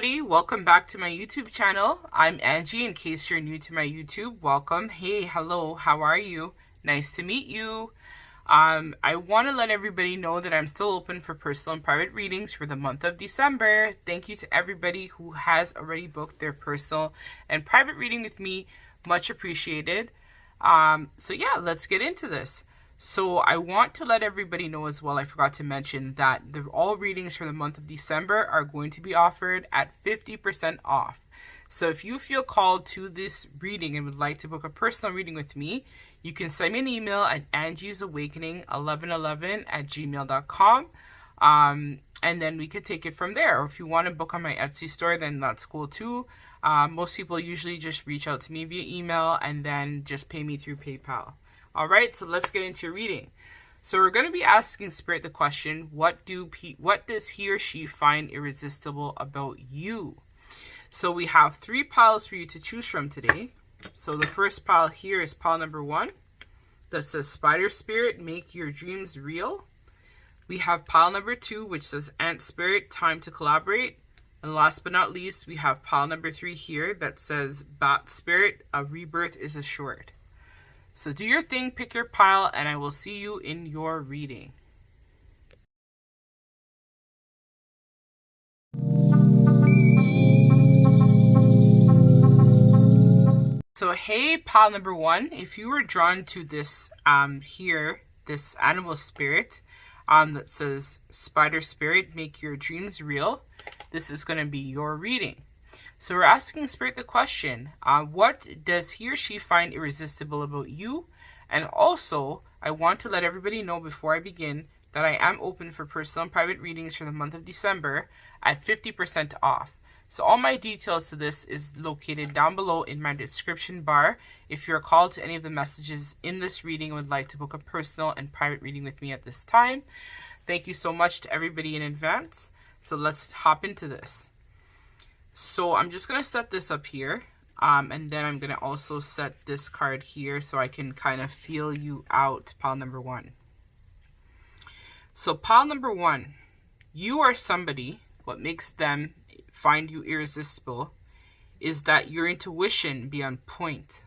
everybody, welcome back to my YouTube channel. I'm Angie. In case you're new to my YouTube, welcome. Hey, hello, how are you? Nice to meet you. I want to let everybody know that I'm still open for personal and private readings for the month of December. Thank you to everybody who has already booked their personal and private reading with me. Much appreciated. So yeah, let's get into this. So I want to let everybody know as well, I forgot to mention that all readings for the month of December are going to be offered at 50% off. So if you feel called to this reading and would like to book a personal reading with me, you can send me an email at angiesawakening1111@gmail.com. And then we could take it from there. Or if you want to book on my Etsy store, then that's cool too. Most people usually just reach out to me via email and then just pay me through PayPal. All right, so let's get into your reading. So we're going to be asking Spirit the question, what does he or she find irresistible about you? So we have 3 piles for you to choose from today. So the first pile here is pile number 1. That says, Spider Spirit, make your dreams real. We have pile number 2, which says, Ant Spirit, time to collaborate. And last but not least, we have pile number 3 here that says, Bat Spirit, a rebirth is assured. So do your thing, pick your pile, and I will see you in your reading. So hey, pile number 1, if you were drawn to this this animal spirit that says Spider Spirit, make your dreams real, this is going to be your reading. So we're asking Spirit the question, what does he or she find irresistible about you? And also, I want to let everybody know before I begin that I am open for personal and private readings for the month of December at 50% off. So all my details to this is located down below in my description bar. If you're called to any of the messages in this reading and would like to book a personal and private reading with me at this time, thank you so much to everybody in advance. So let's hop into this. So I'm just going to set this up here, and then I'm going to also set this card here so I can kind of feel you out, pile number 1. So pile number 1, you are somebody, what makes them find you irresistible is that your intuition be on point.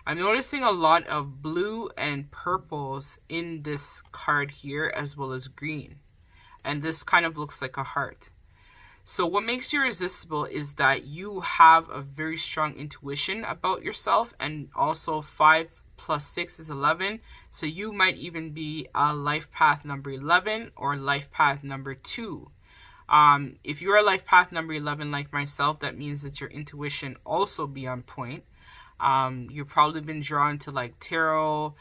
I'm noticing a lot of blue and purples in this card here as well as green, and this kind of looks like a heart. So what makes you irresistible is that you have a very strong intuition about yourself, and also 5 plus 6 is 11. So you might even be a life path number 11 or life path number 2. If you're a life path number 11 like myself, that means that your intuition also be on point. You've probably been drawn to like tarot,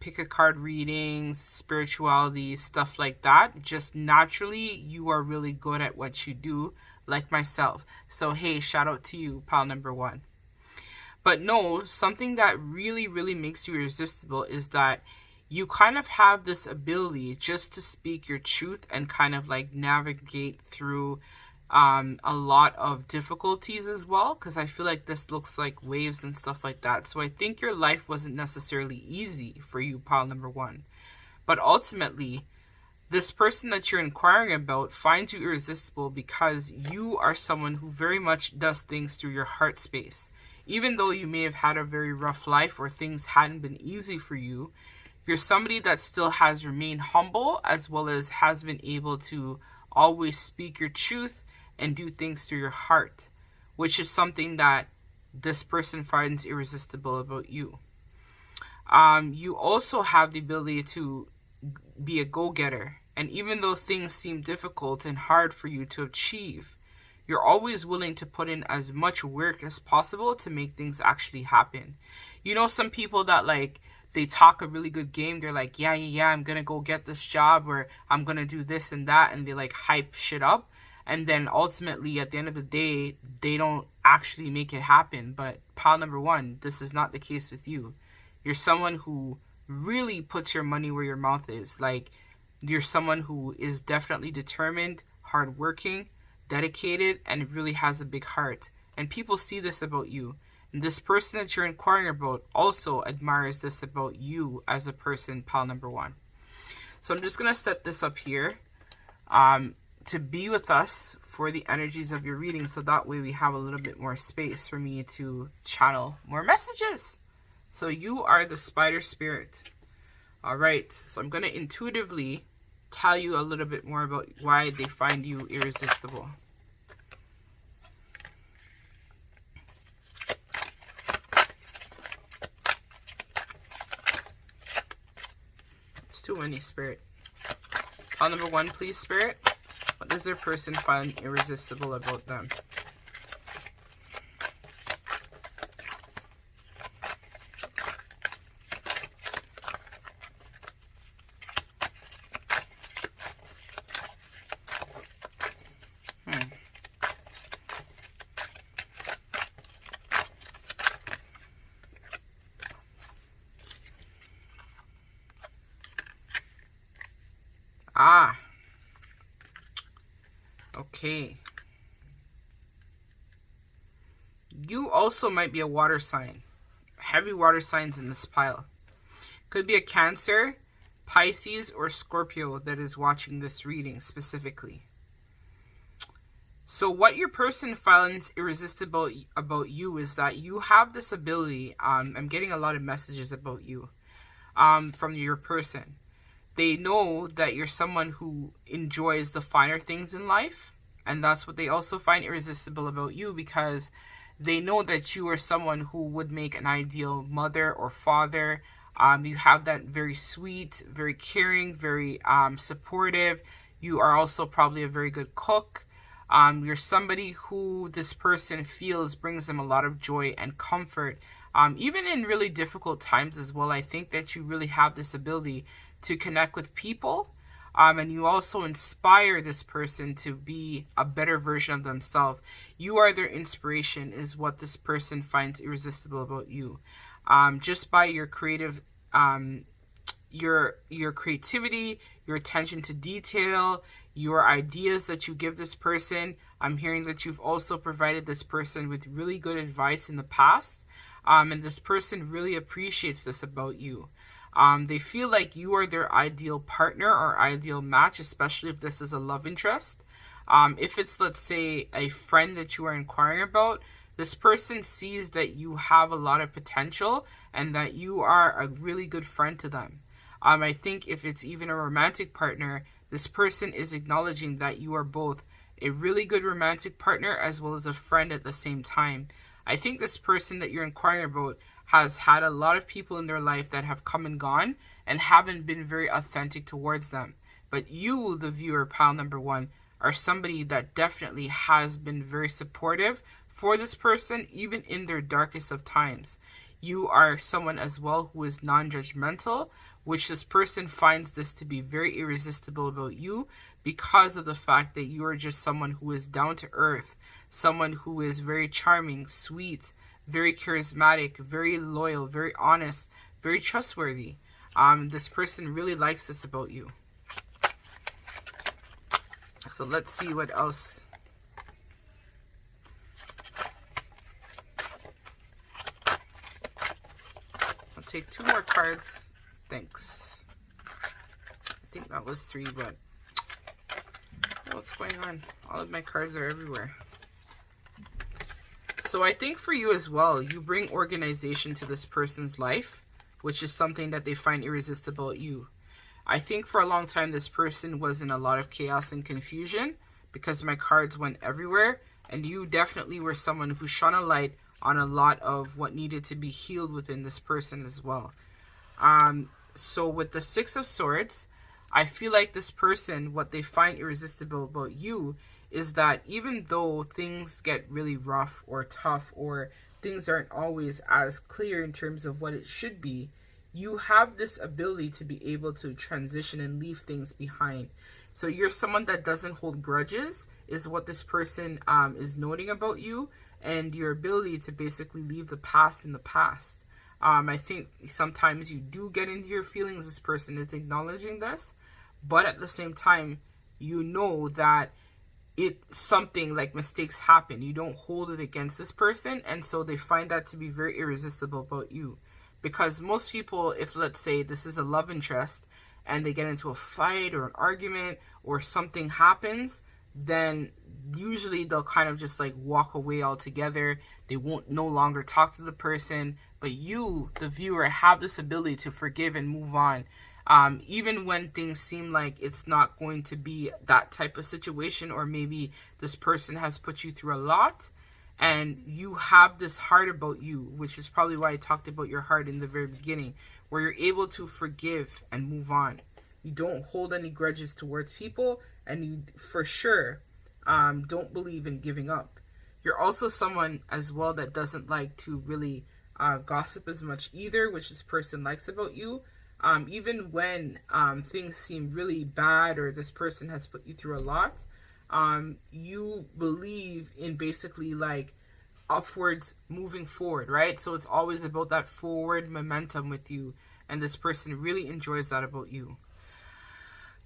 pick a card readings, spirituality, stuff like that. Just naturally, you are really good at what you do, like myself. So hey, shout out to you, pile number 1. But no, something that really, really makes you irresistible is that you kind of have this ability just to speak your truth and kind of like navigate through a lot of difficulties as well, because I feel like this looks like waves and stuff like that. So I think your life wasn't necessarily easy for you, pile number 1. But ultimately, this person that you're inquiring about finds you irresistible because you are someone who very much does things through your heart space. Even though you may have had a very rough life or things hadn't been easy for you, you're somebody that still has remained humble as well as has been able to always speak your truth and do things through your heart, which is something that this person finds irresistible about you. You also have the ability to be a go-getter, and even though things seem difficult and hard for you to achieve, you're always willing to put in as much work as possible to make things actually happen. You know, some people that like, they talk a really good game. They're like, yeah, I'm going to go get this job, or I'm going to do this and that. And they like hype shit up. And then ultimately at the end of the day, they don't actually make it happen. But pile number 1, this is not the case with you. You're someone who really puts your money where your mouth is. Like, you're someone who is definitely determined, hardworking, dedicated, and really has a big heart. And people see this about you. And this person that you're inquiring about also admires this about you as a person, pile number 1. So I'm just going to set this up here. to be with us for the energies of your reading, so that way we have a little bit more space for me to channel more messages. So you are the spider spirit. All right, so I'm going to intuitively tell you a little bit more about why they find you irresistible. It's too many, Spirit. Call number 1, please, Spirit. What does their person find irresistible about them? Okay. You also might be a water sign. Heavy water signs in this pile. Could be a Cancer, Pisces, or Scorpio that is watching this reading specifically. So what your person finds irresistible about you is that you have this ability. I'm getting a lot of messages about you from your person. They know that you're someone who enjoys the finer things in life. And that's what they also find irresistible about you, because they know that you are someone who would make an ideal mother or father. You have that very sweet, very caring, very supportive. You are also probably a very good cook. You're somebody who this person feels brings them a lot of joy and comfort. Even in really difficult times as well, I think that you really have this ability to connect with people. And you also inspire this person to be a better version of themselves. You are their inspiration is what this person finds irresistible about you. Just by your creative, your creativity, your attention to detail, your ideas that you give this person. I'm hearing that you've also provided this person with really good advice in the past. And this person really appreciates this about you. They feel like you are their ideal partner or ideal match, especially if this is a love interest. If it's, let's say, a friend that you are inquiring about, this person sees that you have a lot of potential and that you are a really good friend to them. I think if it's even a romantic partner, this person is acknowledging that you are both a really good romantic partner as well as a friend at the same time. I think this person that you're inquiring about has had a lot of people in their life that have come and gone and haven't been very authentic towards them. But you, the viewer, pile number 1, are somebody that definitely has been very supportive for this person, even in their darkest of times. You are someone as well who is non-judgmental, which this person finds this to be very irresistible about you because of the fact that you are just someone who is down to earth, someone who is very charming, sweet, very charismatic, very loyal, very honest, very trustworthy. This person really likes this about you. So let's see what else. I'll take 2 more cards. Thanks. I think that was 3, but what's going on? All of my cards are everywhere. So I think for you as well, you bring organization to this person's life, which is something that they find irresistible at you. I think for a long time, this person was in a lot of chaos and confusion because my cards went everywhere. And you definitely were someone who shone a light on a lot of what needed to be healed within this person as well. So with the 6 of Swords, I feel like this person, what they find irresistible about you is that even though things get really rough or tough or things aren't always as clear in terms of what it should be, you have this ability to be able to transition and leave things behind. So you're someone that doesn't hold grudges is what this person is noting about you, and your ability to basically leave the past in the past. I think sometimes you do get into your feelings. This person is acknowledging this, but at the same time, you know that it's something like mistakes happen. You don't hold it against this person, and so they find that to be very irresistible about you. Because most people, if let's say this is a love interest and they get into a fight or an argument or something happens, then usually they'll kind of just like walk away altogether. They won't no longer talk to the person. But you, the viewer, have this ability to forgive and move on. Even when things seem like it's not going to be that type of situation, or maybe this person has put you through a lot, and you have this heart about you, which is probably why I talked about your heart in the very beginning, where you're able to forgive and move on. You don't hold any grudges towards people, and you for sure don't believe in giving up. You're also someone as well that doesn't like to really gossip as much either, which this person likes about you. Even when things seem really bad, or this person has put you through a lot, you believe in basically like upwards moving forward, right? So it's always about that forward momentum with you, and this person really enjoys that about you.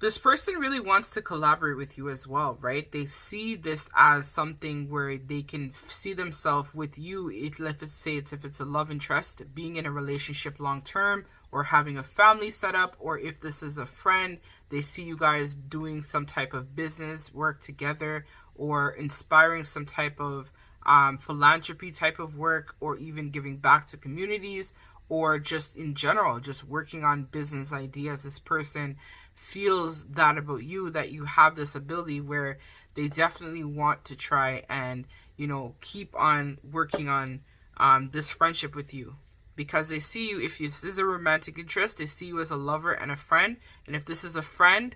This person really wants to collaborate with you as well, right? They see this as something where they can see themselves with you. If it's a love interest, being in a relationship long term, or having a family set up, or if this is a friend, they see you guys doing some type of business work together, or inspiring some type of philanthropy type of work, or even giving back to communities, or just in general, just working on business ideas. This person feels that about you, that you have this ability where they definitely want to try and, keep on working on this friendship with you, because they see you, if this is a romantic interest, they see you as a lover and a friend. And if this is a friend,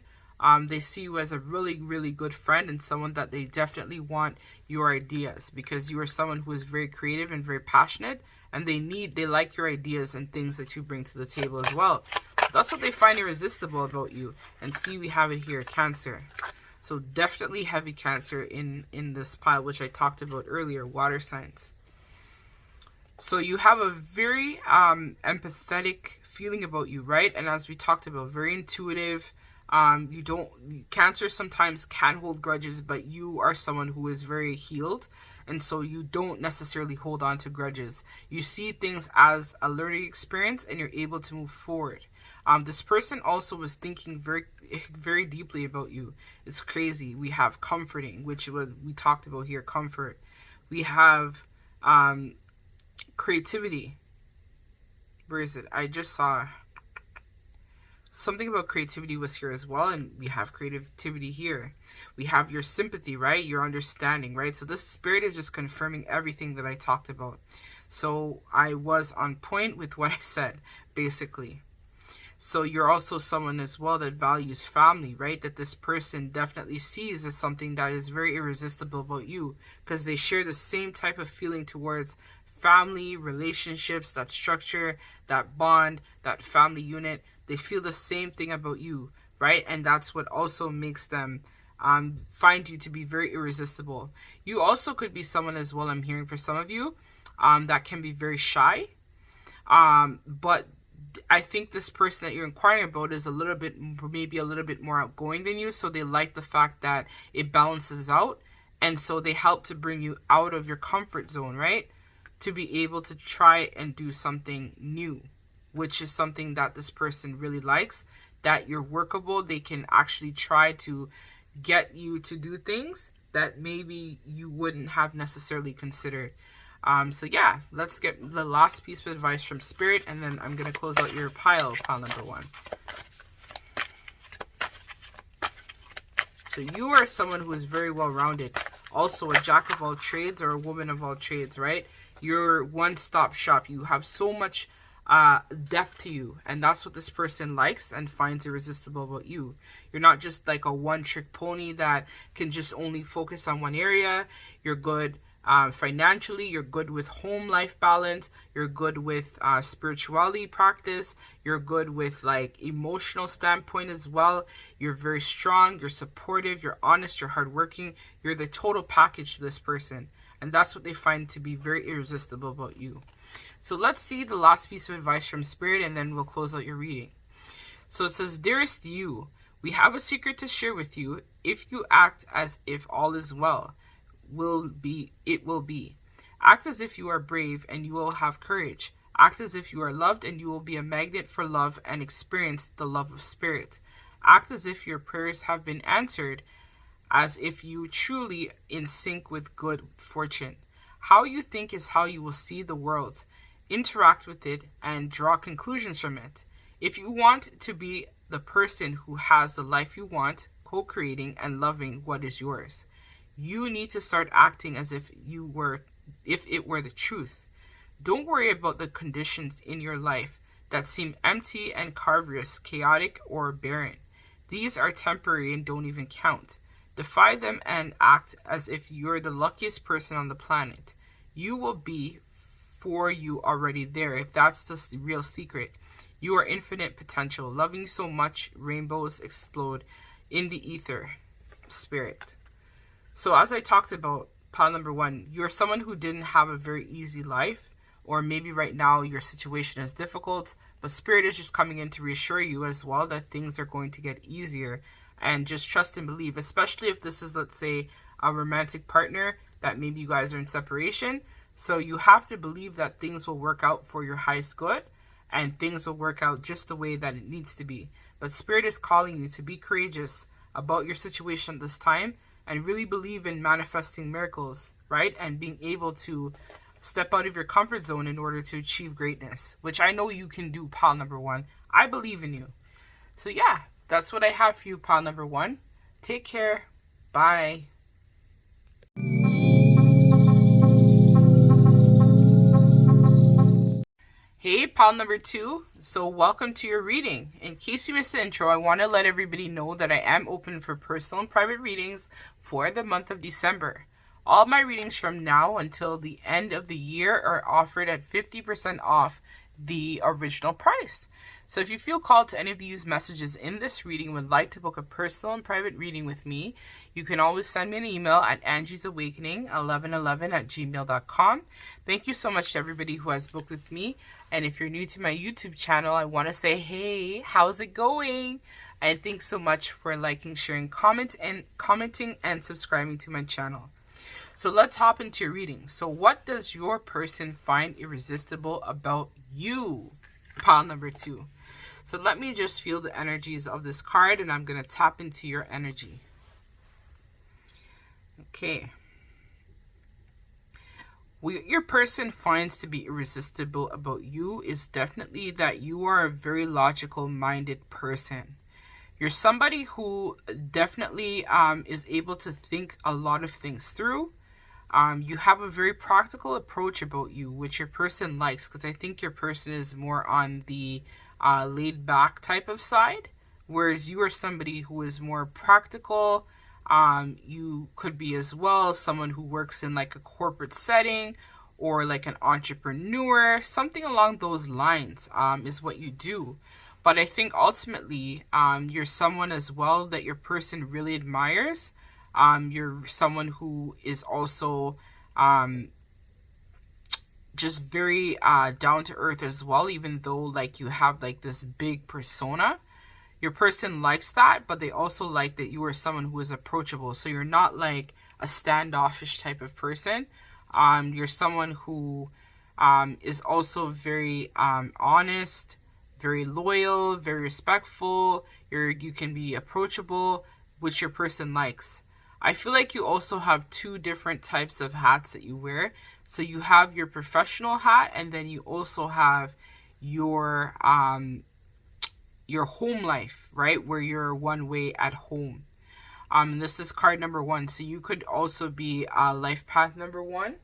they see you as a really, really good friend, and someone that they definitely want your ideas, because you are someone who is very creative and very passionate, and they like your ideas and things that you bring to the table as well. That's what they find irresistible about you. And see, we have it here, Cancer. So definitely heavy Cancer in this pile, which I talked about earlier, water signs. So you have a very empathetic feeling about you, right? And as we talked about, very intuitive. Cancer sometimes can hold grudges, but you are someone who is very healed, and so you don't necessarily hold on to grudges. You see things as a learning experience, and you're able to move forward. This person also was thinking very, very deeply about you. It's crazy. We have comforting, which we talked about here, comfort. We have creativity. Where is it? I just saw something about creativity was here as well, and we have creativity here. We have your sympathy, right? Your understanding, right? So this spirit is just confirming everything that I talked about. So I was on point with what I said, basically. So you're also someone as well that values family, right? That this person definitely sees as something that is very irresistible about you, because they share the same type of feeling towards family, relationships, that structure, that bond, that family unit. They feel the same thing about you, right? And that's what also makes them find you to be very irresistible. You also could be someone as well, I'm hearing for some of you, that can be very shy. But I think this person that you're inquiring about is maybe a little bit more outgoing than you. So they like the fact that it balances out. And so they help to bring you out of your comfort zone, right? To be able to try and do something new, which is something that this person really likes, that you're workable. They can actually try to get you to do things that maybe you wouldn't have necessarily considered. So yeah, let's get the last piece of advice from Spirit, and then I'm going to close out your pile number 1. So you are someone who is very well-rounded. Also a jack of all trades, or a woman of all trades, right? You're one-stop shop. You have so much depth to you, and that's what this person likes and finds irresistible about you. You're not just like a one-trick pony that can just only focus on one area. You're good financially, you're good with home life balance, you're good with spirituality practice, you're good with like emotional standpoint as well. You're very strong, you're supportive, you're honest, you're hardworking. You're the total package to this person, and that's what they find to be very irresistible about you. So let's see the last piece of advice from Spirit, and then we'll close out your reading. So it says, dearest you, we have a secret to share with you. If you act as if all is well, it will be. Act as if you are brave, and you will have courage. Act as if you are loved, and you will be a magnet for love and experience the love of Spirit. Act as if your prayers have been answered. as if you truly in sync with good fortune. How you think is how you will see the world, interact with it, and draw conclusions from it. If you want to be the person who has the life you want, co-creating and loving what is yours, you need to start acting as if it were the truth. Don't worry about the conditions in your life that seem empty and carverous, chaotic, or barren. These are temporary and don't even count. Defy them and act as if you're the luckiest person on the planet. You will be for you already there. If that's the real secret, you are infinite potential. Loving you so much, rainbows explode in the ether, spirit. So as I talked about, pile number 1, you're someone who didn't have a very easy life, or maybe right now your situation is difficult, but spirit is just coming in to reassure you as well that things are going to get easier. And just trust and believe, especially if this is, let's say, a romantic partner that maybe you guys are in separation. So you have to believe that things will work out for your highest good, and things will work out just the way that it needs to be. But spirit is calling you to be courageous about your situation this time and really believe in manifesting miracles, right? And being able to step out of your comfort zone in order to achieve greatness, which I know you can do, pile number 1. I believe in you. So yeah, that's what I have for you, pile number 1. Take care. Bye. Hey, pile number 2. So welcome to your reading. In case you missed the intro, I want to let everybody know that I am open for personal and private readings for the month of December. All my readings from now until the end of the year are offered at 50% off the original price. So if you feel called to any of these messages in this reading and would like to book a personal and private reading with me, you can always send me an email at angiesawakening1111@gmail.com. Thank you so much to everybody who has booked with me. And if you're new to my YouTube channel, I want to say, hey, how's it going? And thanks so much for liking, sharing, commenting, and subscribing to my channel. So let's hop into your reading. So what does your person find irresistible about you? Pile number 2. So let me just feel the energies of this card, and I'm going to tap into your energy. Okay. What your person finds to be irresistible about you is definitely that you are a very logical minded person. You're somebody who definitely is able to think a lot of things through. You have a very practical approach about you, which your person likes, because I think your person is more on the laid back type of side, whereas you are somebody who is more practical. You could be as well someone who works in like a corporate setting or like an entrepreneur, something along those lines is what you do. But I think ultimately you're someone as well that your person really admires. You're someone who is also just very down to earth as well, even though like you have like this big persona. Your person likes that, but they also like that you are someone who is approachable. So you're not like a standoffish type of person. You're someone who is also very honest, very loyal, very respectful. You can be approachable, which your person likes. I feel like you also have 2 different types of hats that you wear. So you have your professional hat, and then you also have your home life, right? Where you're one way at home. And this is card number 1. So you could also be life path number 1,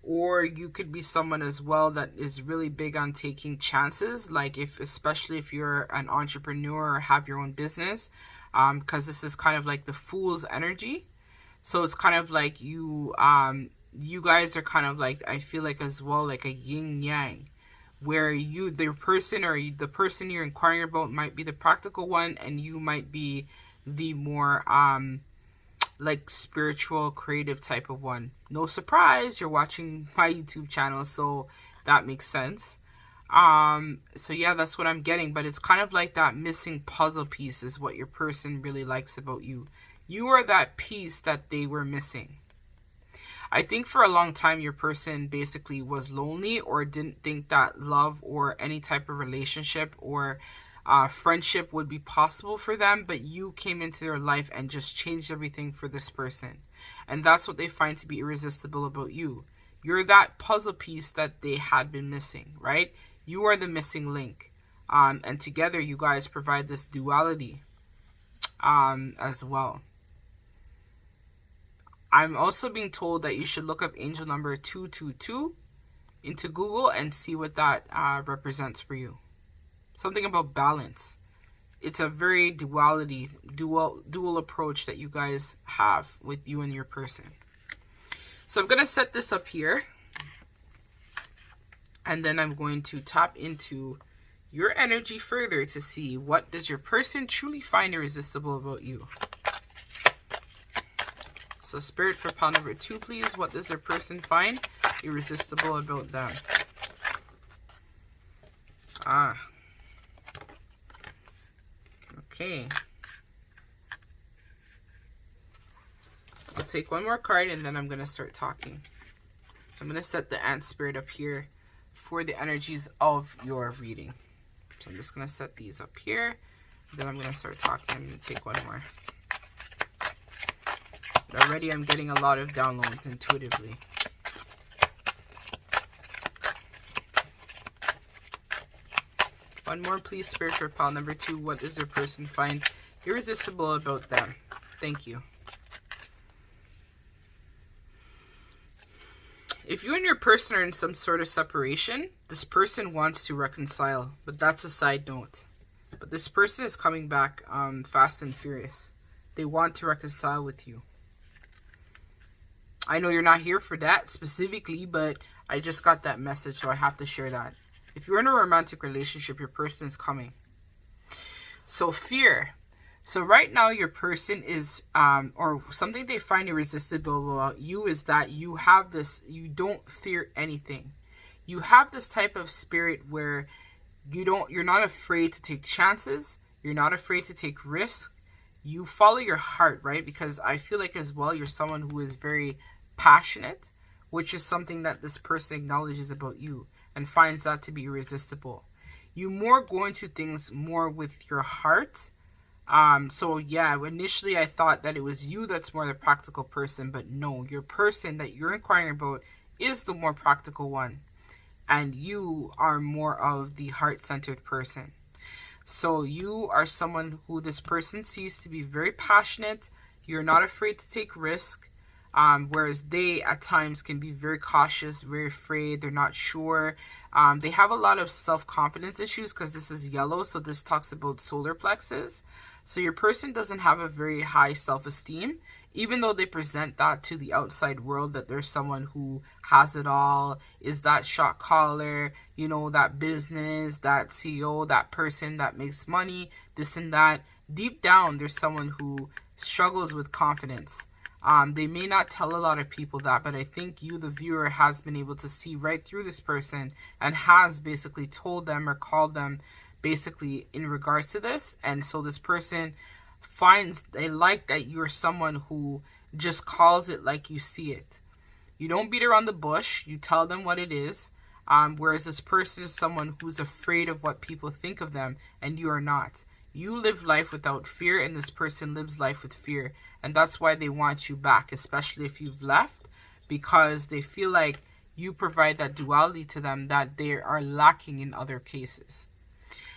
or you could be someone as well that is really big on taking chances. Like especially if you're an entrepreneur or have your own business, because this is kind of like the Fool's energy. So it's kind of like you guys are kind of like, I feel like as well, like a yin yang, where the person you're inquiring about might be the practical one, and you might be the more like spiritual, creative type of one. No surprise, you're watching my YouTube channel, so that makes sense. So yeah, that's what I'm getting. But it's kind of like that missing puzzle piece is what your person really likes about you. You are that piece that they were missing. I think for a long time your person basically was lonely, or didn't think that love or any type of relationship or friendship would be possible for them, but you came into their life and just changed everything for this person. And that's what they find to be irresistible about you. You're that puzzle piece that they had been missing, right? You are the missing link. And together you guys provide this duality as well. I'm also being told that you should look up angel number 222 into Google and see what that represents for you. Something about balance. It's a very dual approach that you guys have with you and your person. So I'm going to set this up here. And then I'm going to tap into your energy further to see what does your person truly find irresistible about you. So Spirit, for pile number 2, please. What does their person find irresistible about them? Okay. I'll take one more card and then I'm going to start talking. I'm going to set the Ant Spirit up here for the energies of your reading. So I'm just going to set these up here. Then I'm going to start talking. I'm going to take one more. But already I'm getting a lot of downloads intuitively. One more, please, Spirit, for pile number 2. What does your person find irresistible about them? Thank you. If you and your person are in some sort of separation, this person wants to reconcile, but that's a side note. But this person is coming back fast and furious. They want to reconcile with you. I know you're not here for that specifically, but I just got that message, so I have to share that. If you're in a romantic relationship, your person is coming. So fear. So right now your person is, or something they find irresistible about you is that you have this, you don't fear anything. You have this type of spirit where you're not afraid to take chances. You're not afraid to take risks. You follow your heart, right? Because I feel like as well, you're someone who is very passionate, which is something that this person acknowledges about you and finds that to be irresistible. You more go into things more with your heart. So yeah, initially I thought that it was you that's more the practical person, but no, your person that you're inquiring about is the more practical one. And you are more of the heart-centered person. So you are someone who this person sees to be very passionate. You're not afraid to take risk. Whereas they at times can be very cautious, very afraid, they're not sure. They have a lot of self-confidence issues because this is yellow, so this talks about solar plexus. So your person doesn't have a very high self-esteem, even though they present that to the outside world, that there's someone who has it all, is that shot caller, you know, that business, that CEO, that person that makes money, this and that. Deep down, there's someone who struggles with confidence. They may not tell a lot of people that, but I think you, the viewer, has been able to see right through this person and has basically told them or called them basically in regards to this. And so this person finds they like that you're someone who just calls it like you see it. You don't beat around the bush. You tell them what it is. Whereas this person is someone who's afraid of what people think of them, and you are not. You live life without fear, and this person lives life with fear. And that's why they want you back, especially if you've left, because they feel like you provide that duality to them that they are lacking in other cases.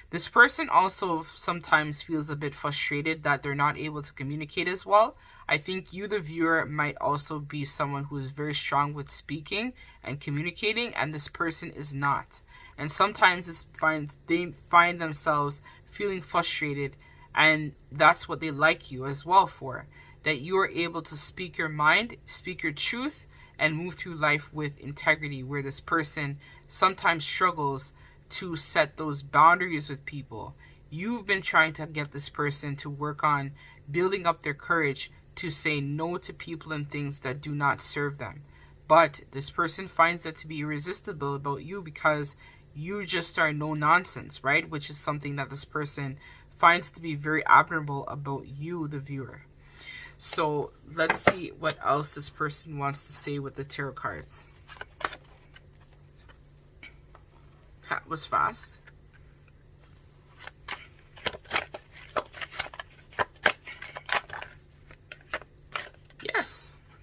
This person also sometimes feels a bit frustrated that they're not able to communicate as well. I think you, the viewer, might also be someone who is very strong with speaking and communicating, and this person is not. And sometimes they find themselves feeling frustrated, and that's what they like you as well for. That you are able to speak your mind, speak your truth, and move through life with integrity, where this person sometimes struggles to set those boundaries with people. You've been trying to get this person to work on building up their courage to say no to people and things that do not serve them. But this person finds that to be irresistible about you because you just are no nonsense, right? Which is something that this person finds to be very admirable about you, the viewer. So let's see what else this person wants to say with the tarot cards. That was fast.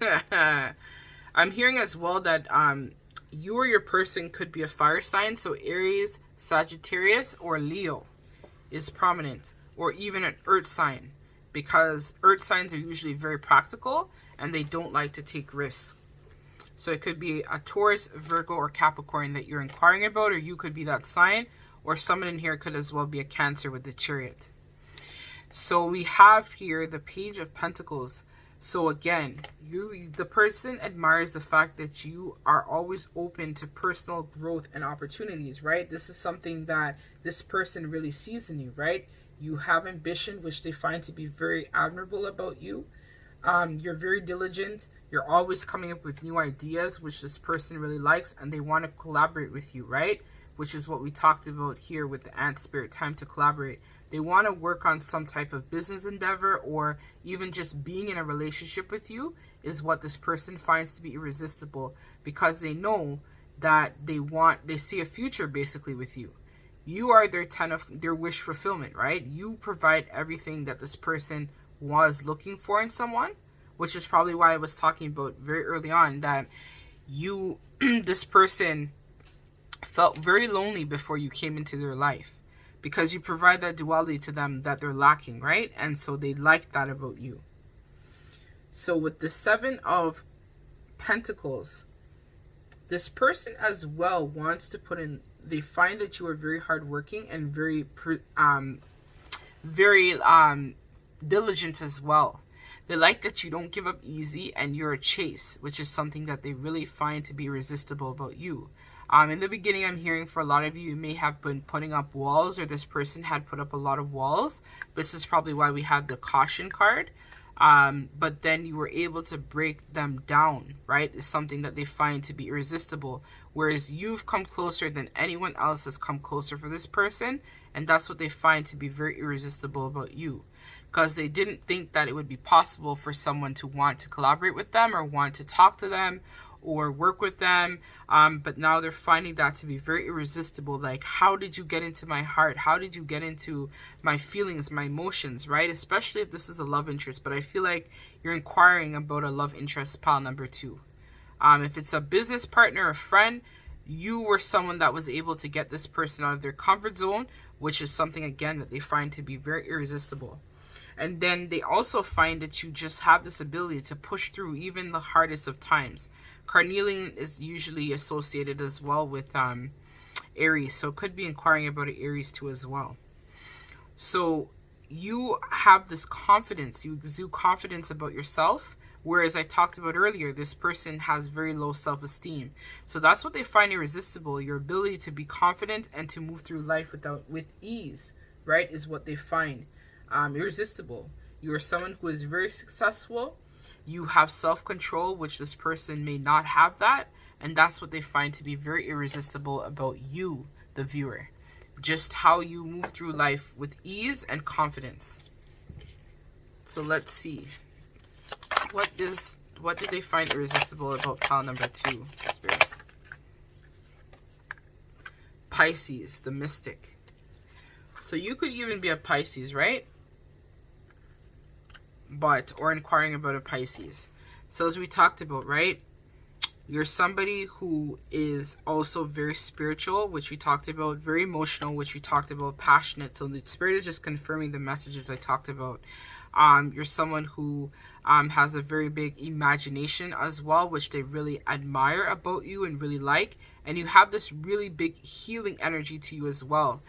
I'm hearing as well that you or your person could be a fire sign. So Aries, Sagittarius, or Leo is prominent, or even an earth sign, because earth signs are usually very practical and they don't like to take risks. So it could be a Taurus, Virgo, or Capricorn that you're inquiring about, or you could be that sign, or someone in here could as well be a Cancer with the Chariot. So we have here the Page of Pentacles. So again, the person admires the fact that you are always open to personal growth and opportunities, right? This is something that this person really sees in you, right? You have ambition, which they find to be very admirable about you. You're very diligent. You're always coming up with new ideas, which this person really likes, and they want to collaborate with you, right? Which is what we talked about here with the Ant Spirit, time to collaborate. They want to work on some type of business endeavor, or even just being in a relationship with you is what this person finds to be irresistible, because they know that they see a future basically with you. You are their wish fulfillment, right? You provide everything that this person was looking for in someone, which is probably why I was talking about very early on that this person felt very lonely before you came into their life, because you provide that duality to them that they're lacking, right? And so they like that about you. So with the Seven of Pentacles, this person as well wants to put in, they find that you are very hardworking and very diligent as well. They like that you don't give up easy, and you're a chase, which is something that they really find to be irresistible about you. In the beginning, I'm hearing for a lot of you may have been putting up walls, or this person had put up a lot of walls. This is probably why we have the caution card. But then you were able to break them down, right? Is something that they find to be irresistible. Whereas you've come closer than anyone else has come closer for this person. And that's what they find to be very irresistible about you. Because they didn't think that it would be possible for someone to want to collaborate with them, or want to talk to them, or work with them, but now they're finding that to be very irresistible. Like, how did you get into my heart? How did you get into my feelings, my emotions, right? Especially if this is a love interest, but I feel like you're inquiring about a love interest, pile number 2. If it's a business partner, a friend, you were someone that was able to get this person out of their comfort zone, which is something, again, that they find to be very irresistible. And then they also find that you just have this ability to push through even the hardest of times. Carnelian is usually associated as well with Aries, so it could be inquiring about an Aries too as well. So you have this confidence, you exude confidence about yourself, whereas I talked about earlier, this person has very low self-esteem. So that's what they find irresistible, your ability to be confident and to move through life with ease, right, is what they find irresistible. You are someone who is very successful. You have self-control, which this person may not have that. And that's what they find to be very irresistible about you, the viewer. Just how you move through life with ease and confidence. So let's see. What did they find irresistible about pile number 2, Spirit? Pisces, the mystic. So you could even be a Pisces, right? Or inquiring about a Pisces. So as we talked about, right? You're somebody who is also very spiritual, which we talked about, very emotional, which we talked about, passionate. So the Spirit is just confirming the messages I talked about. You're someone who has a very big imagination as well, which they really admire about you and really like. And you have this really big healing energy to you as well.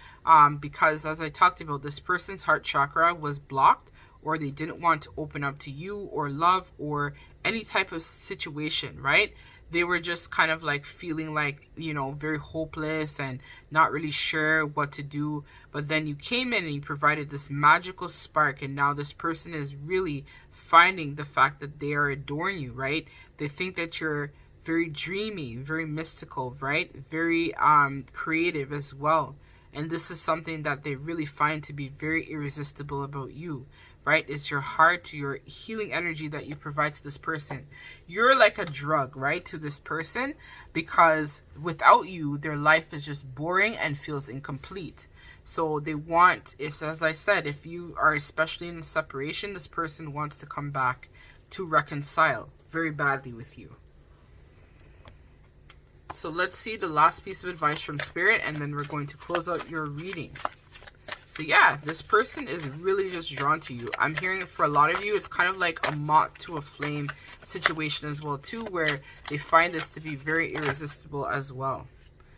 Because as I talked about, this person's heart chakra was blocked, or they didn't want to open up to you or love or any type of situation, right? They were just kind of like feeling like, you know, very hopeless and not really sure what to do. But then you came in and you provided this magical spark, and now this person is really finding the fact that they are adoring you, right? They think that you're very dreamy, very mystical, right? Very creative as well. And this is something that they really find to be very irresistible about you, right? It's your heart, your healing energy that you provide to this person. You're like a drug, right, to this person, because without you, their life is just boring and feels incomplete. So they want, as I said, if you are especially in a separation, this person wants to come back to reconcile, very badly with you. So let's see the last piece of advice from Spirit, and then we're going to close out your reading. So yeah, this person is really just drawn to you. I'm hearing it for a lot of you. It's kind of like a moth to a flame situation as well too, where they find this to be very irresistible as well.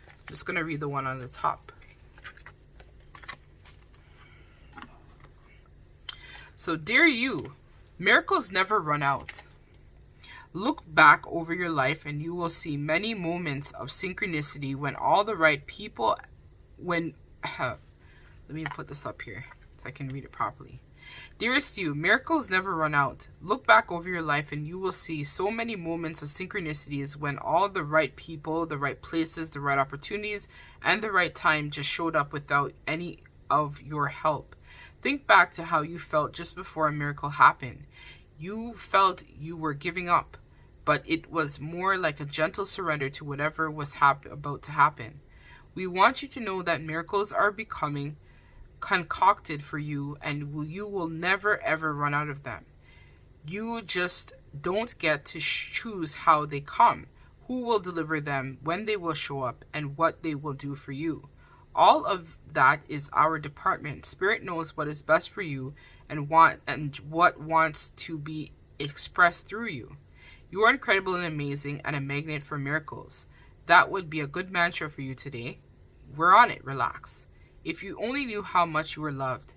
I'm just going to read the one on the top. So dear you, miracles never run out. Look back over your life and you will see many moments of synchronicity when all the right people, let me put this up here so I can read it properly. Dearest you, miracles never run out. Look back over your life and you will see so many moments of synchronicities when all the right people, the right places, the right opportunities, and the right time just showed up without any of your help. Think back to how you felt just before a miracle happened. You felt you were giving up, but it was more like a gentle surrender to whatever was about to happen. We want you to know that miracles are becoming concocted for you, and you will never ever run out of them. You just don't get to choose how they come, who will deliver them, when they will show up, and what they will do for you. All of that is our department. Spirit knows what is best for you and what wants to be expressed through you. You are incredible and amazing and a magnet for miracles. That would be a good mantra for you today. We're on it. Relax. If you only knew how much you were loved.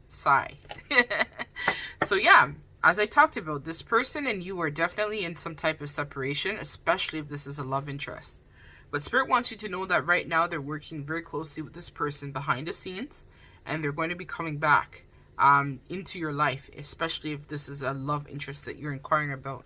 Sigh. So yeah, as I talked about, this person and you are definitely in some type of separation, especially if this is a love interest. But Spirit wants you to know that right now they're working very closely with this person behind the scenes, and they're going to be coming back into your life, especially if this is a love interest that you're inquiring about.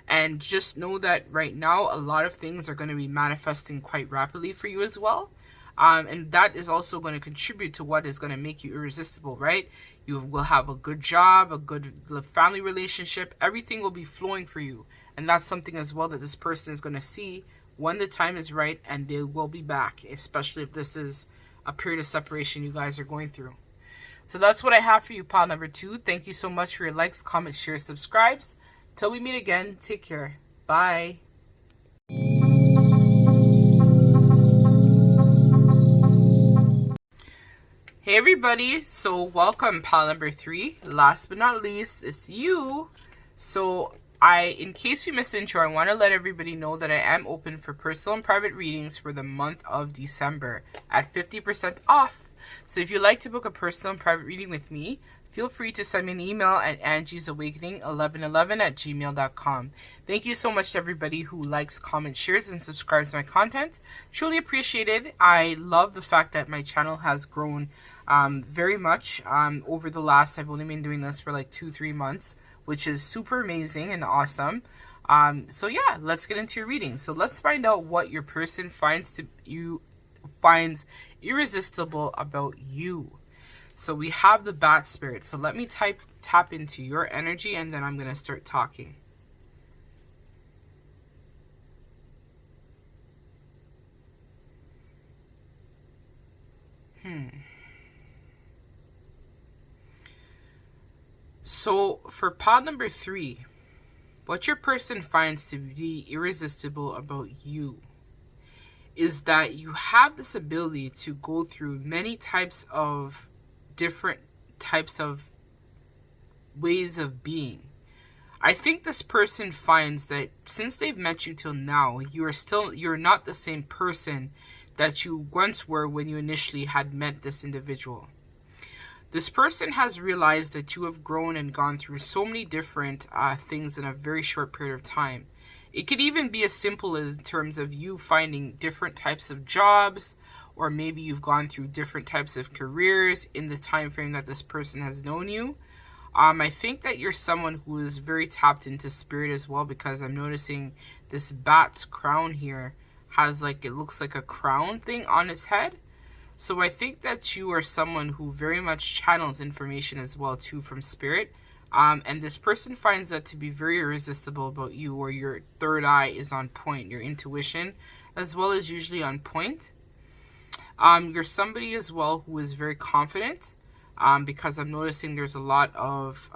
And just know that right now a lot of things are going to be manifesting quite rapidly for you as well. And that is also going to contribute to what is going to make you irresistible, right? You will have a good job, a good family relationship. Everything will be flowing for you. And that's something as well that this person is going to see when the time is right, and they will be back, especially if this is a period of separation you guys are going through. So that's what I have for you, pile number 2. Thank you so much for your likes, comments, shares, subscribes. Till we meet again, take care. Bye. Hey everybody, so welcome, pile number 3. Last but not least, it's you. So in case you missed the intro, I want to let everybody know that I am open for personal and private readings for the month of December at 50% off. So if you'd like to book a personal and private reading with me, feel free to send me an email at angiesawakening1111@gmail.com. Thank you so much to everybody who likes, comments, shares, and subscribes to my content. Truly appreciated. I love the fact that my channel has grown very much over the last, I've only been doing this for like 2-3 months, which is super amazing and awesome. So yeah, let's get into your reading. So let's find out what your person finds irresistible about you. So we have the Bat Spirit. So let me tap into your energy, and then I'm going to start talking. So for pod number 3, what your person finds to be irresistible about you is that you have this ability to go through many types of different types of ways of being. I think this person finds that since they've met you till now, you're not the same person that you once were when you initially had met this individual. This person has realized that you have grown and gone through so many different things in a very short period of time. It could even be as simple as in terms of you finding different types of jobs, or maybe you've gone through different types of careers in the time frame that this person has known you. I think that you're someone who is very tapped into spirit as well, because I'm noticing this bat's crown here has it looks like a crown thing on its head. So I think that you are someone who very much channels information as well too from spirit. And this person finds that to be very irresistible about you, or your third eye is on point, your intuition as well is usually on point. You're somebody as well who is very confident, because I'm noticing there's a lot of,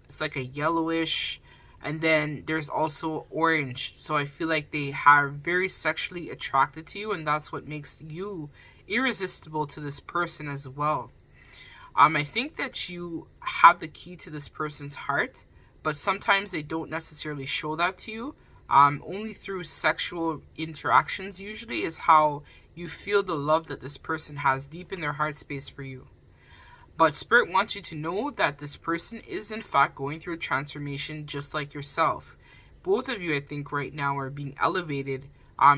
it's like a yellowish, And then there's also orange. So I feel like they are very sexually attracted to you, and that's what makes you irresistible to this person as well. I think that you have the key to this person's heart, but sometimes they don't necessarily show that to you. Only through sexual interactions usually is how you feel the love that this person has deep in their heart space for you. But Spirit wants you to know that this person is in fact going through a transformation just like yourself. Both of you, I think, right now are being elevated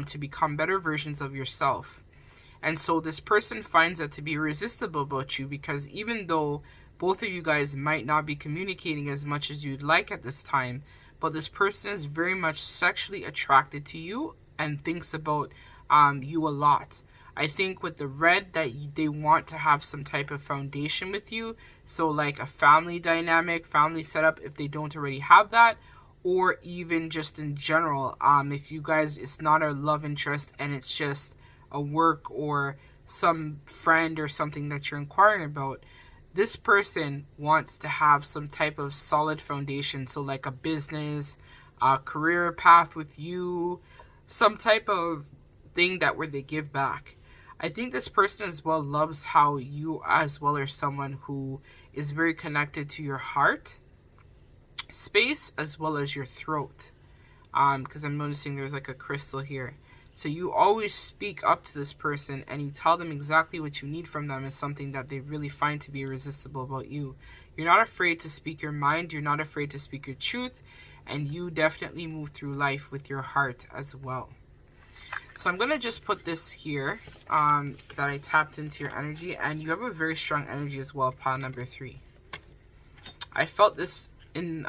to become better versions of yourself. And so this person finds that to be irresistible about you, because even though both of you guys might not be communicating as much as you'd like at this time, but this person is very much sexually attracted to you and thinks about you a lot. I think with the red that they want to have some type of foundation with you. So like a family dynamic, family setup if they don't already have that. Or even just in general, if you guys, it's not a love interest and it's just a work or some friend or something that you're inquiring about, this person wants to have some type of solid foundation. So like a business, a career path with you, some type of thing that where they give back. I think this person as well loves how you as well are someone who is very connected to your heart space as well as your throat. Because I'm noticing there's like a crystal here. So you always speak up to this person and you tell them exactly what you need from them is something that they really find to be irresistible about you. You're not afraid to speak your mind. You're not afraid to speak your truth. And you definitely move through life with your heart as well. So I'm going to just put this here that I tapped into your energy. And you have a very strong energy as well, pile number 3. I felt this in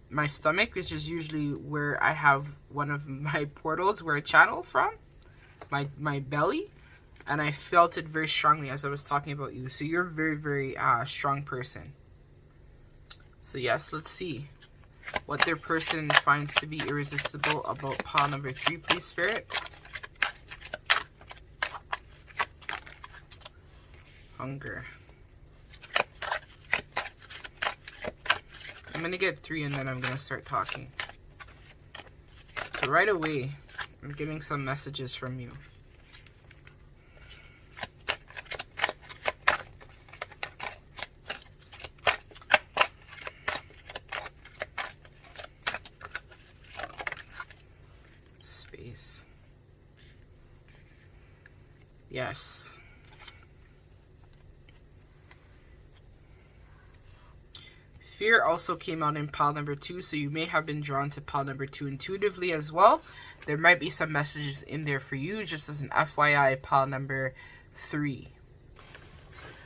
my stomach, which is usually where I have one of my portals where I channel from, my belly, and I felt it very strongly as I was talking about you. So you're a very, very strong person. So yes, let's see what their person finds to be irresistible about pile number 3, please, Spirit. Hunger. I'm going to get 3 and then I'm going to start talking. So right away, I'm getting some messages from you. Space. Yes. Fear also came out in pile number 2, so you may have been drawn to pile number 2 intuitively as well. There might be some messages in there for you, just as an FYI, pile number 3.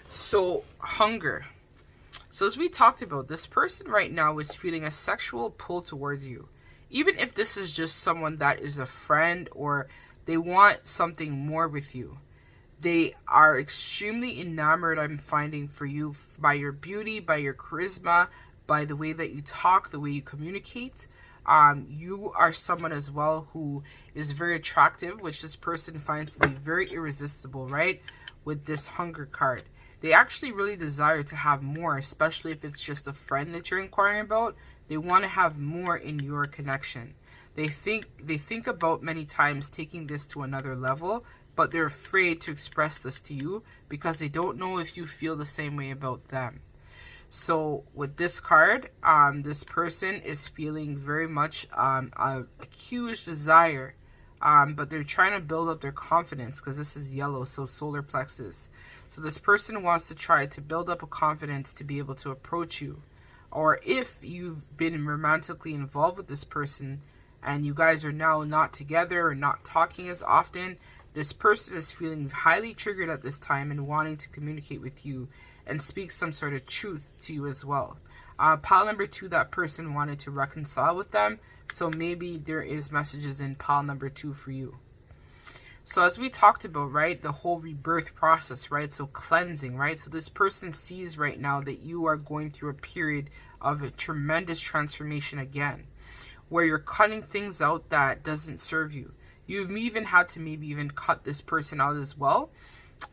So, hunger. So as we talked about, this person right now is feeling a sexual pull towards you. Even if this is just someone that is a friend or they want something more with you. They are extremely enamored, I'm finding, for you by your beauty, by your charisma, by the way that you talk, the way you communicate. You are someone as well who is very attractive, which this person finds to be very irresistible, right? With this hunger card. They actually really desire to have more, especially if it's just a friend that you're inquiring about. They want to have more in your connection. They think about many times taking this to another level, but they're afraid to express this to you because they don't know if you feel the same way about them. So with this card, this person is feeling very much a huge desire, but they're trying to build up their confidence because this is yellow, so solar plexus. So this person wants to try to build up a confidence to be able to approach you. Or if you've been romantically involved with this person and you guys are now not together or not talking as often, this person is feeling highly triggered at this time and wanting to communicate with you and speak some sort of truth to you as well. Pile number 2, that person wanted to reconcile with them. So maybe there is messages in pile number 2 for you. So as we talked about, right, the whole rebirth process, right? So cleansing, right? So this person sees right now that you are going through a period of a tremendous transformation again, where you're cutting things out that doesn't serve you. You've even had to maybe even cut this person out as well,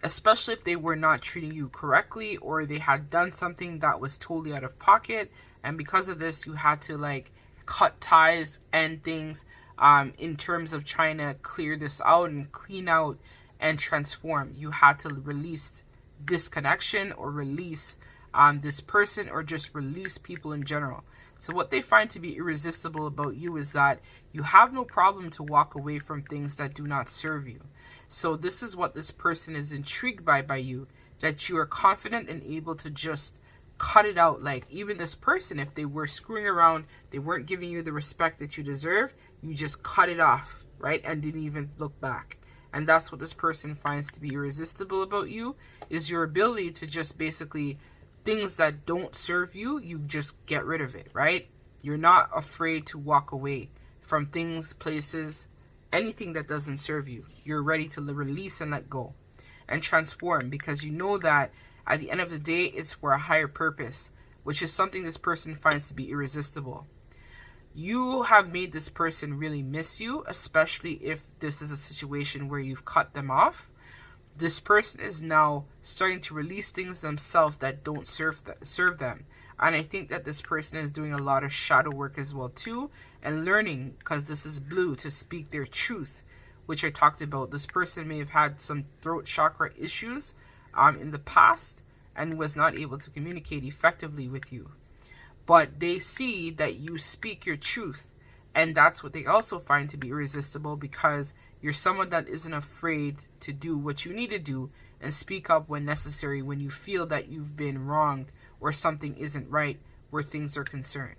especially if they were not treating you correctly or they had done something that was totally out of pocket. And because of this, you had to like cut ties and things in terms of trying to clear this out and clean out and transform. You had to release disconnection or release this person or just release people in general. So what they find to be irresistible about you is that you have no problem to walk away from things that do not serve you. So this is what this person is intrigued by you, that you are confident and able to just cut it out. Like even this person, if they were screwing around, they weren't giving you the respect that you deserve, you just cut it off, right? And didn't even look back. And that's what this person finds to be irresistible about you, is your ability to just basically, things that don't serve you, you just get rid of it, right? You're not afraid to walk away from things, places, anything that doesn't serve you. You're ready to release and let go and transform, because you know that at the end of the day, it's for a higher purpose, which is something this person finds to be irresistible. You have made this person really miss you, especially if this is a situation where you've cut them off. This person is now starting to release things themselves that don't serve them. And I think that this person is doing a lot of shadow work as well too, and learning, because this is blue, to speak their truth, which I talked about. This person may have had some throat chakra issues in the past and was not able to communicate effectively with you. But they see that you speak your truth, and that's what they also find to be irresistible, because you're someone that isn't afraid to do what you need to do and speak up when necessary, when you feel that you've been wronged or something isn't right where things are concerned.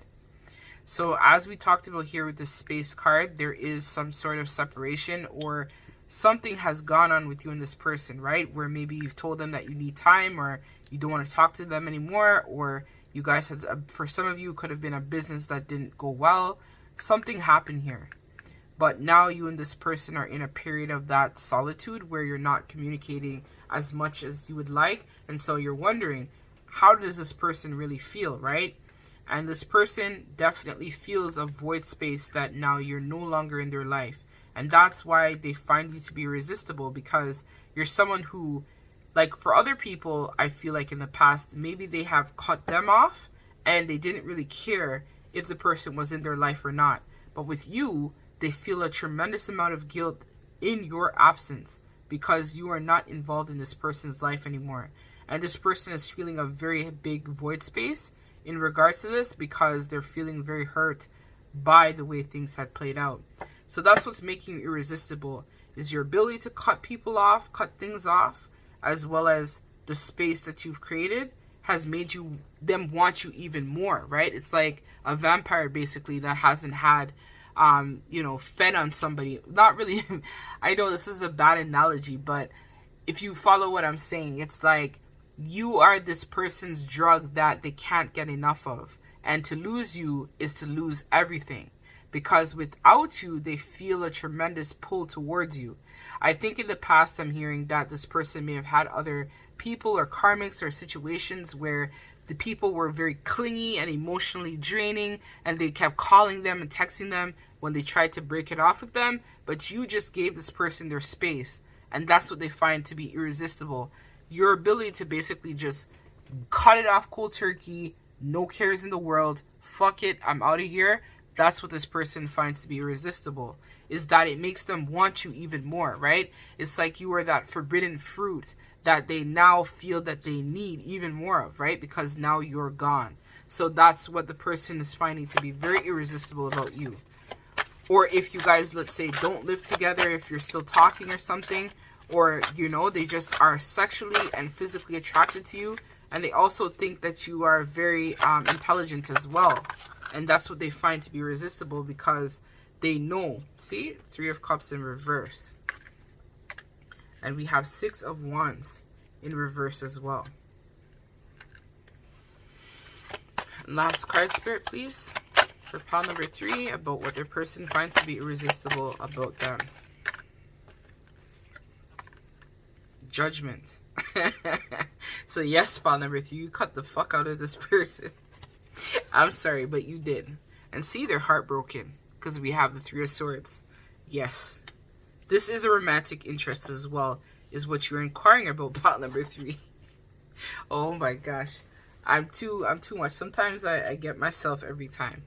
So as we talked about here with the space card, there is some sort of separation, or something has gone on with you and this person, right? Where maybe you've told them that you need time, or you don't want to talk to them anymore, or you guys had, for some of you, could have been a business that didn't go well. Something happened here. But now you and this person are in a period of that solitude where you're not communicating as much as you would like. And so you're wondering, how does this person really feel, right? And this person definitely feels a void space that now you're no longer in their life. And that's why they find you to be irresistible, because you're someone who, like for other people, I feel like in the past, maybe they have cut them off and they didn't really care if the person was in their life or not. But with you, they feel a tremendous amount of guilt in your absence because you are not involved in this person's life anymore. And this person is feeling a very big void space in regards to this, because they're feeling very hurt by the way things had played out. So that's what's making you irresistible, is your ability to cut people off, cut things off, as well as the space that you've created has made them want you even more, right? It's like a vampire basically that hasn't had fed on somebody. Not really. I know this is a bad analogy, but if you follow what I'm saying, it's like you are this person's drug that they can't get enough of. And to lose you is to lose everything. Because without you, they feel a tremendous pull towards you. I think in the past, I'm hearing that this person may have had other people or karmics or situations where the people were very clingy and emotionally draining, and they kept calling them and texting them when they tried to break it off with them. But you just gave this person their space, and that's what they find to be irresistible. Your ability to basically just cut it off cold turkey, no cares in the world, fuck it, I'm out of here. That's what this person finds to be irresistible, is that it makes them want you even more, right? It's like you are that forbidden fruit that they now feel that they need even more of, right? Because now you're gone. So that's what the person is finding to be very irresistible about you. Or if you guys, let's say, don't live together, if you're still talking or something, or, they just are sexually and physically attracted to you, and they also think that you are very intelligent as well. And that's what they find to be irresistible, because they know. See? 3 of Cups in reverse. And we have 6 of Wands in reverse as well. Last card, Spirit, please. For pile number 3, about what their person finds to be irresistible about them. Judgment. So yes, pile number 3, you cut the fuck out of this person. I'm sorry, but you did. And see, they're heartbroken because we have the 3 of Swords. Yes. This is a romantic interest as well, is what you're inquiring about, pot number 3. Oh my gosh. I'm too much. Sometimes I get myself every time.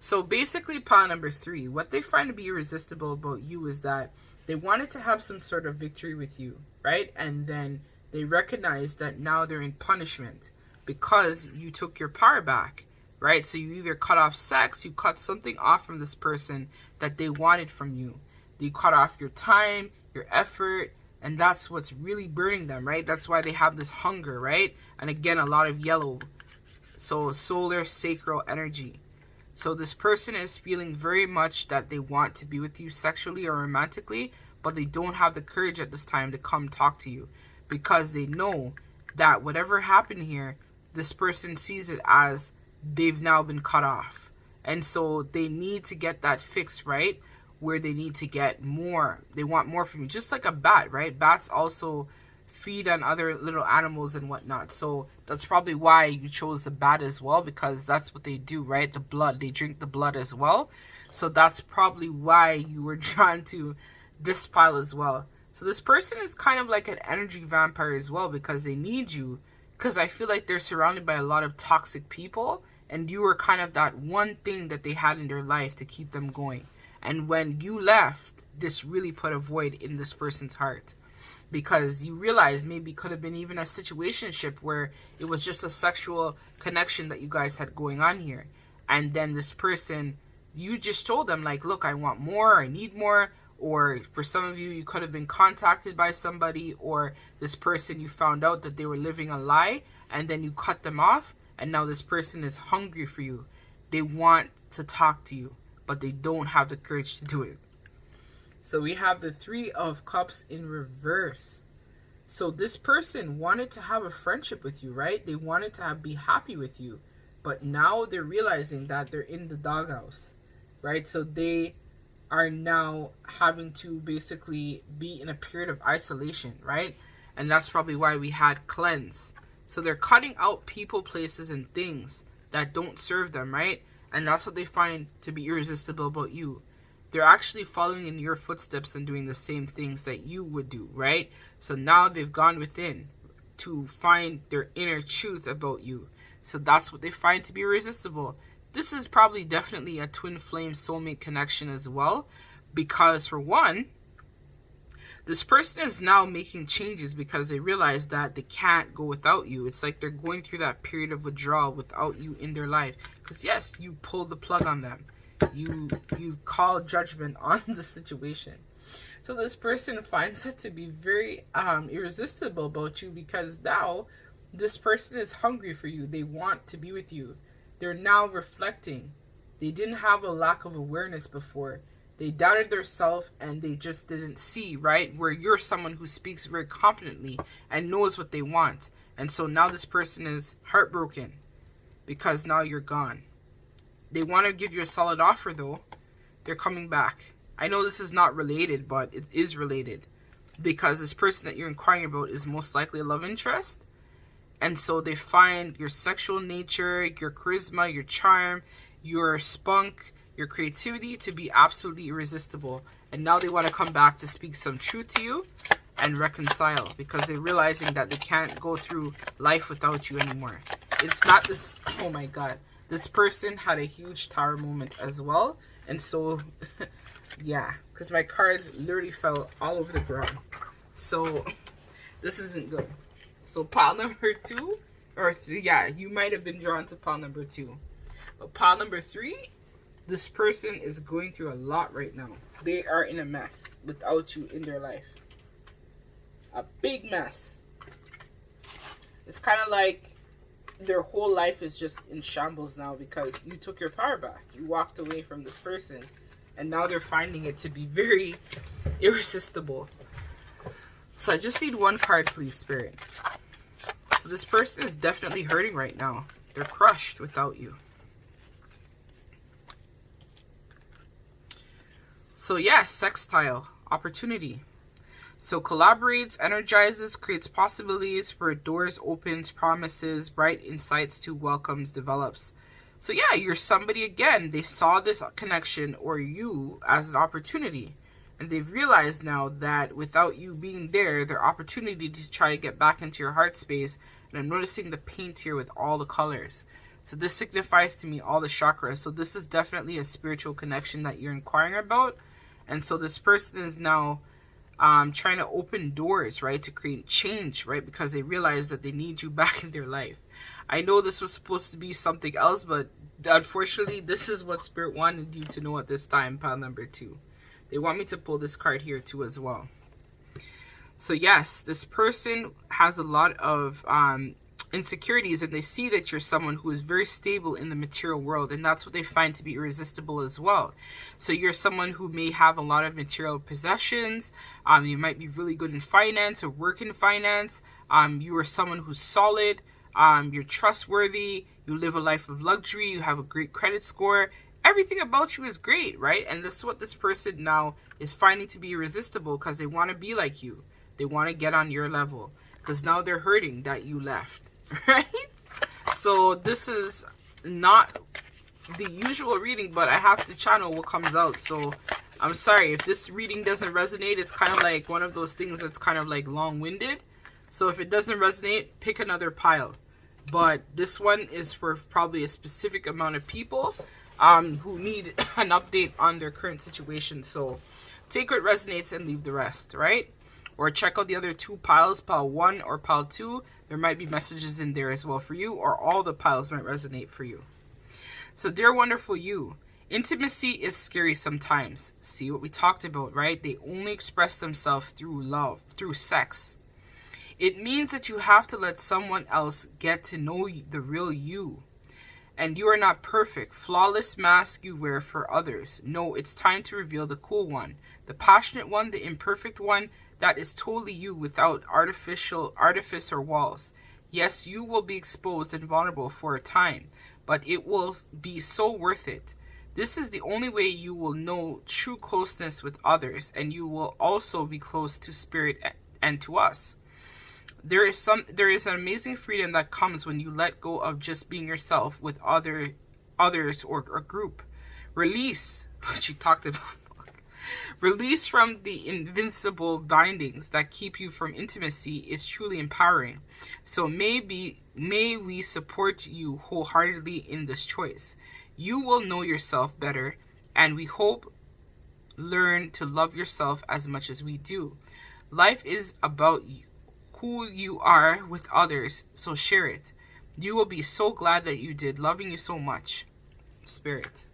So basically, pile number 3, what they find to be irresistible about you is that they wanted to have some sort of victory with you, right? And then they recognize that now they're in punishment because you took your power back, right? So you either cut off sex, you cut something off from this person that they wanted from you. You cut off your time, your effort, and that's what's really burning them, right? That's why they have this hunger, right? And again, a lot of yellow. So solar sacral energy. So this person is feeling very much that they want to be with you sexually or romantically, but they don't have the courage at this time to come talk to you because they know that whatever happened here, this person sees it as they've now been cut off. And so they need to get that fixed, right? Where they need to get more. They want more from you. Just like a bat, right? Bats also feed on other little animals and whatnot. So that's probably why you chose the bat as well, because that's what they do, right? The blood. They drink the blood as well. So that's probably why you were drawn to this pile as well. So this person is kind of like an energy vampire as well, because they need you. Because I feel like they're surrounded by a lot of toxic people, and you were kind of that one thing that they had in their life to keep them going. And when you left, this really put a void in this person's heart, because you realize maybe it could have been even a situationship where it was just a sexual connection that you guys had going on here. And then this person, you just told them like, look, I want more, I need more. Or for some of you, you could have been contacted by somebody, or this person, you found out that they were living a lie and then you cut them off. And now this person is hungry for you. They want to talk to you, but they don't have the courage to do it. So we have the 3 of Cups in reverse. So this person wanted to have a friendship with you, right? They wanted to be happy with you. But now they're realizing that they're in the doghouse, right? So they are now having to basically be in a period of isolation, right? And that's probably why we had cleanse. So they're cutting out people, places, and things that don't serve them, right? And that's what they find to be irresistible about you. They're actually following in your footsteps and doing the same things that you would do, right? So now they've gone within to find their inner truth about you. So that's what they find to be irresistible. This is probably definitely a twin flame soulmate connection as well. Because for one, this person is now making changes because they realize that they can't go without you. It's like they're going through that period of withdrawal without you in their life. Because yes, you pulled the plug on them. You call judgment on the situation. So this person finds it to be very irresistible about you, because now this person is hungry for you. They want to be with you. They're now reflecting. They didn't have a lack of awareness before. They doubted their self and they just didn't see, right? Where you're someone who speaks very confidently and knows what they want. And so now this person is heartbroken because now you're gone. They want to give you a solid offer though. They're coming back. I know this is not related, but it is related. Because this person that you're inquiring about is most likely a love interest. And so they find your sexual nature, your charisma, your charm, your spunk, your creativity to be absolutely irresistible. And now they want to come back to speak some truth to you and reconcile, because they're realizing that they can't go through life without you anymore. It's not this, oh my God. This person had a huge tower moment as well. And so, yeah, because my cards literally fell all over the ground. So, this isn't good. So, pile number 2, or 3, yeah, you might have been drawn to pile number 2. But pile number 3, this person is going through a lot right now. They are in a mess without you in their life. A big mess. It's kind of like their whole life is just in shambles now because you took your power back. You walked away from this person, and now they're finding it to be very irresistible. So I just need one card, please, Spirit. So this person is definitely hurting right now. They're crushed without you. So yes, sextile, opportunity. So collaborates, energizes, creates possibilities for doors, opens, promises, bright insights to welcomes, develops. So yeah, you're somebody again. They saw this connection or you as an opportunity. And they've realized now that without you being there, their opportunity to try to get back into your heart space. And I'm noticing the paint here with all the colors. So this signifies to me all the chakras. So this is definitely a spiritual connection that you're inquiring about. And so this person is now trying to open doors, right, to create change, right, because they realize that they need you back in their life. I know this was supposed to be something else, but unfortunately, this is what Spirit wanted you to know at this time, pile number 2. They want me to pull this card here too as well. So yes, this person has a lot of insecurities, and they see that you're someone who is very stable in the material world, and that's what they find to be irresistible as well. So you're someone who may have a lot of material possessions. You might be really good in finance or work in finance. You are someone who's solid. You're trustworthy. You live a life of luxury. You have a great credit score. Everything about you is great, right? And this is what this person now is finding to be irresistible, because they want to be like you. They want to get on your level, because now they're hurting that you left. Right? So this is not the usual reading, but I have to channel what comes out. So I'm sorry if this reading doesn't resonate. It's kind of like one of those things that's kind of like long-winded. So if it doesn't resonate, pick another pile. But this one is for probably a specific amount of people who need an update on their current situation. So take what resonates and leave the rest, right? Or check out the other 2 piles, pile 1 or pile 2. There might be messages in there as well for you, or all the piles might resonate for you. So dear wonderful you, intimacy is scary sometimes. See what we talked about, right? They only express themselves through love, through sex. It means that you have to let someone else get to know the real you. And you are not perfect, flawless mask you wear for others. No, it's time to reveal the cool one, the passionate one, the imperfect one. That is totally you, without artifice or walls. Yes, you will be exposed and vulnerable for a time, but it will be so worth it. This is the only way you will know true closeness with others, and you will also be close to Spirit and to us. There is an amazing freedom that comes when you let go of just being yourself with others or a group. Release, what you talked about. Release from the invincible bindings that keep you from intimacy is truly empowering. So may we support you wholeheartedly in this choice. You will know yourself better, and we hope learn to love yourself as much as we do. Life is about who you are with others, so share it. You will be so glad that you did. Loving you so much, Spirit.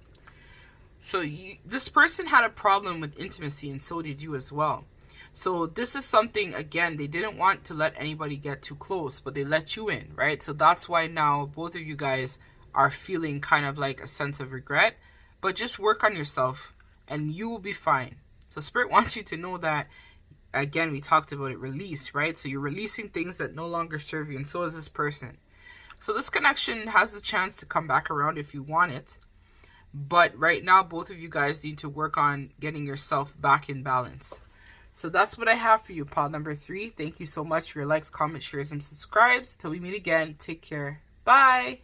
So this person had a problem with intimacy, and so did you as well. So this is something, again, they didn't want to let anybody get too close, but they let you in, right? So that's why now both of you guys are feeling kind of like a sense of regret. But just work on yourself and you will be fine. So Spirit wants you to know that, again, we talked about it, release, right? So you're releasing things that no longer serve you, and so is this person. So this connection has the chance to come back around if you want it. But right now, both of you guys need to work on getting yourself back in balance. So that's what I have for you, pile number 3. Thank you so much for your likes, comments, shares, and subscribes. Till we meet again, take care. Bye.